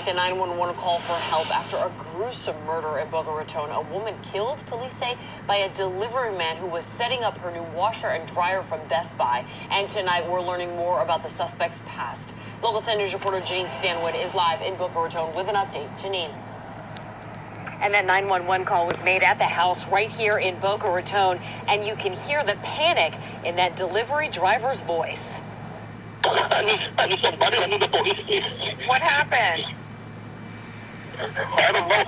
a 911 call for help after a gruesome murder in Boca Raton. A woman killed, police say, by a delivery man who was setting up her new washer and dryer from Best Buy. And tonight, we're learning more about the suspect's past. Local 10 News reporter Janine Stanwood is live in Boca Raton with an update. Janine. And that 911 call was made at the house right here in Boca Raton, and you can hear the panic in that delivery driver's voice. I need somebody. I need the police, please. What happened? I don't know.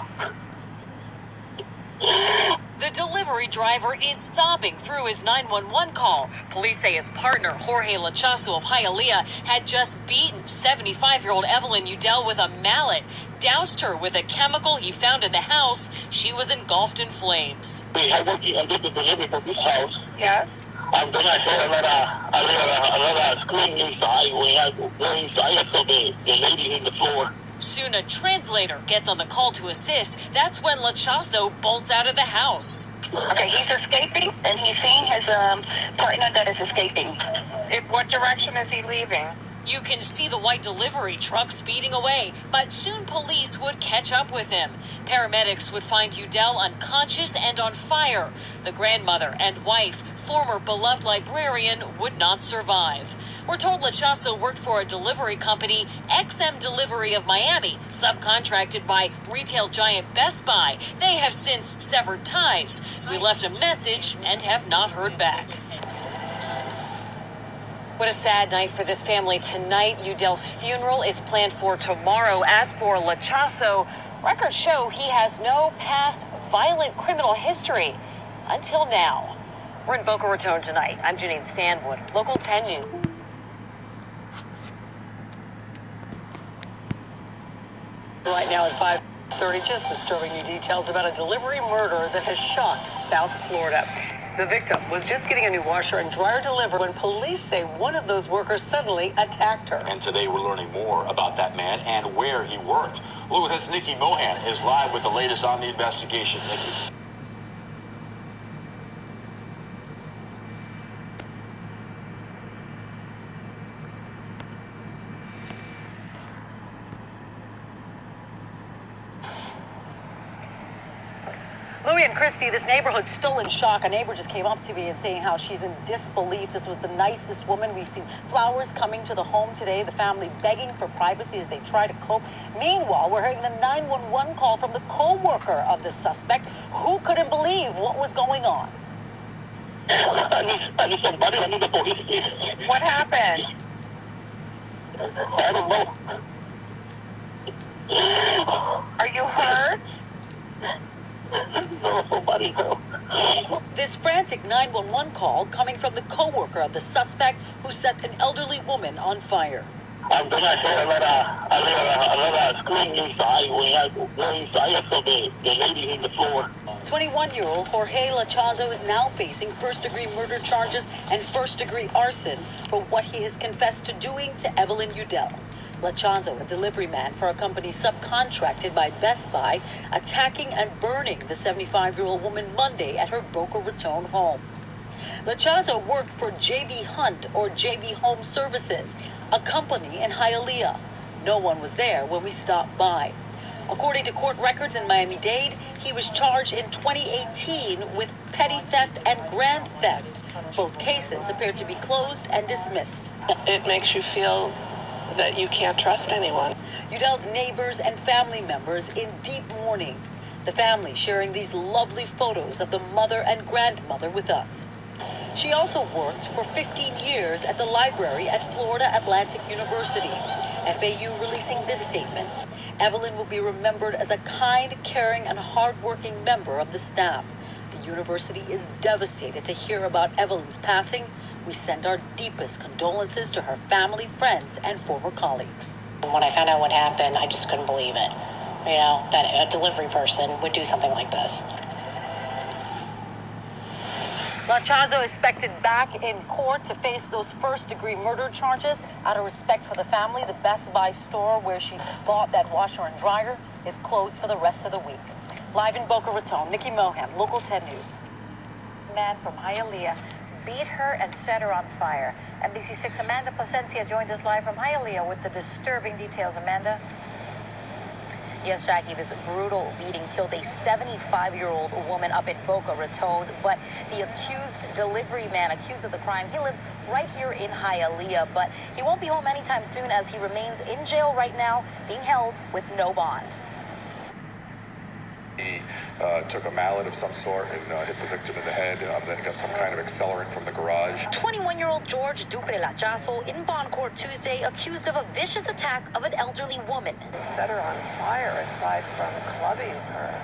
The delivery driver is sobbing through his 911 call. Police say his partner, Jorge Lachazo of Hialeah, had just beaten 75-year-old Evelyn Udell with a mallet, doused her with a chemical he found in the house. She was engulfed in flames. I'm working on the delivery for this house. Yes. I'm gonna have another screen inside. We have one inside, so the lady in the floor. Soon a translator gets on the call to assist. That's when Lachazo bolts out of the house. Okay, he's escaping, and he's seeing his partner that is escaping. In what direction is he leaving? You can see the white delivery truck speeding away, but soon police would catch up with him. Paramedics would find Udell unconscious and on fire. The grandmother and wife, former beloved librarian, would not survive. We're told Lachazo worked for a delivery company, XM Delivery of Miami, subcontracted by retail giant Best Buy. They have since severed ties. We left a message and have not heard back. What a sad night for this family tonight. Udell's funeral is planned for tomorrow. As for Lachazo, records show he has no past violent criminal history until now. We're in Boca Raton tonight. I'm Janine Stanwood, Local 10 News. Right now at 5:30, just disturbing new details about a delivery murder that has shocked South Florida. The victim was just getting a new washer and dryer delivered when police say one of those workers suddenly attacked her. And today we're learning more about that man and where he worked. Local 10's Nikki Mohan is live with the latest on the investigation. Nikki. Louie and Christy, this neighborhood's still in shock. A neighbor just came up to me and saying how she's in disbelief. This was the nicest woman. We've seen flowers coming to the home today, the family begging for privacy as they try to cope. Meanwhile, we're hearing the 911 call from the co-worker of the suspect, who couldn't believe what was going on. I need somebody. I need the police, please. What happened? I don't know. Are you hurt? No, somebody help. This frantic 911 call coming from the co-worker of the suspect who set an elderly woman on fire. I'm gonna have another screen inside. We have one inside, so the lady in the floor. 21-year-old Jorge Lachazo is now facing first-degree murder charges and first-degree arson for what he has confessed to doing to Evelyn Udell. Lachazo, a delivery man for a company subcontracted by Best Buy, attacking and burning the 75-year-old woman Monday at her Boca Raton home. Lachazo worked for JB Hunt or JB Home Services, a company in Hialeah. No one was there when we stopped by. According to court records in Miami-Dade, he was charged in 2018 with petty theft and grand theft. Both cases appear to be closed and dismissed. It makes you feel that you can't trust anyone. Udell's neighbors and family members in deep mourning. The family sharing these lovely photos of the mother and grandmother with us. She also worked for 15 years at the library at Florida Atlantic University. FAU releasing this statement. Evelyn will be remembered as a kind, caring, and hardworking member of the staff. The university is devastated to hear about Evelyn's passing. We send our deepest condolences to her family, friends, and former colleagues. When I found out what happened, I just couldn't believe it. You know, that a delivery person would do something like this. Lachazo is expected back in court to face those first-degree murder charges. Out of respect for the family, the Best Buy store where she bought that washer and dryer is closed for the rest of the week. Live in Boca Raton, Nikki Mohan, Local 10 News. Man from Hialeah beat her and set her on fire. NBC6 Amanda Plasencia joined us live from Hialeah with the disturbing details. Amanda? Yes, Jackie, this brutal beating killed a 75-year-old woman up in Boca Raton, but the accused delivery man accused of the crime, he lives right here in Hialeah, but he won't be home anytime soon as he remains in jail right now, being held with no bond. He took a mallet of some sort and hit the victim in the head, then got some kind of accelerant from the garage. 21-year-old George Dutre Lachazo in bond court Tuesday accused of a vicious attack of an elderly woman. Set her on fire aside from clubbing her.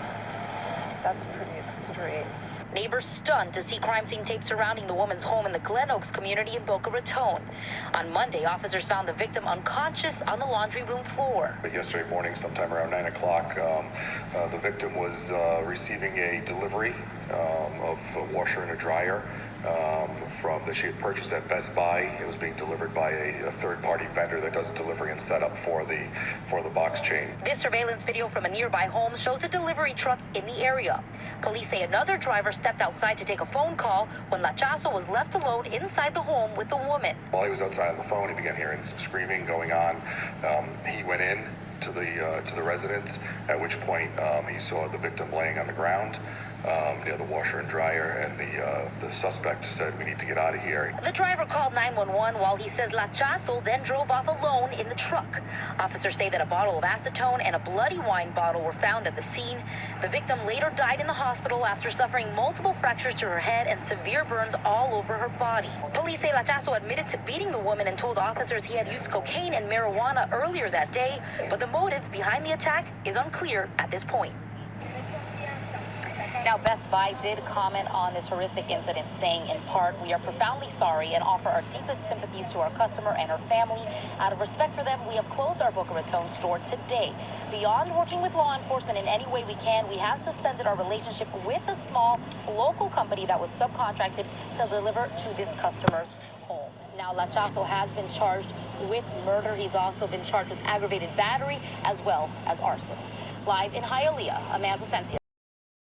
That's pretty extreme. Neighbors stunned to see crime scene tape surrounding the woman's home in the Glen Oaks community in Boca Raton. On Monday, officers found the victim unconscious on the laundry room floor. Yesterday morning, sometime around 9 o'clock, the victim was receiving a delivery of a washer and a dryer that she had purchased at Best Buy. It was being delivered by a third-party vendor that does delivery and setup for the box chain. This surveillance video from a nearby home shows a delivery truck in the area. Police say another driver stepped outside to take a phone call when Lachazo was left alone inside the home with the woman. While he was outside on the phone, he began hearing some screaming going on. He went in to the residence, at which point he saw the victim laying on the ground near the washer and dryer, and the suspect said, "We need to get out of here." The driver called 911 while he says Lachazo then drove off alone in the truck. Officers say that a bottle of acetone and a bloody wine bottle were found at the scene. The victim later died in the hospital after suffering multiple fractures to her head and severe burns all over her body. Police say Lachazo admitted to beating the woman and told officers he had used cocaine and marijuana earlier that day, but the motive behind the attack is unclear at this point. Now, Best Buy did comment on this horrific incident, saying in part, "We are profoundly sorry and offer our deepest sympathies to our customer and her family. Out of respect for them, we have closed our Boca Raton store today. Beyond working with law enforcement in any way we can, we have suspended our relationship with a small local company that was subcontracted to deliver to this customer's home." Now, Lachazo has been charged with murder. He's also been charged with aggravated battery as well as arson. Live in Hialeah, Amanda Placencia.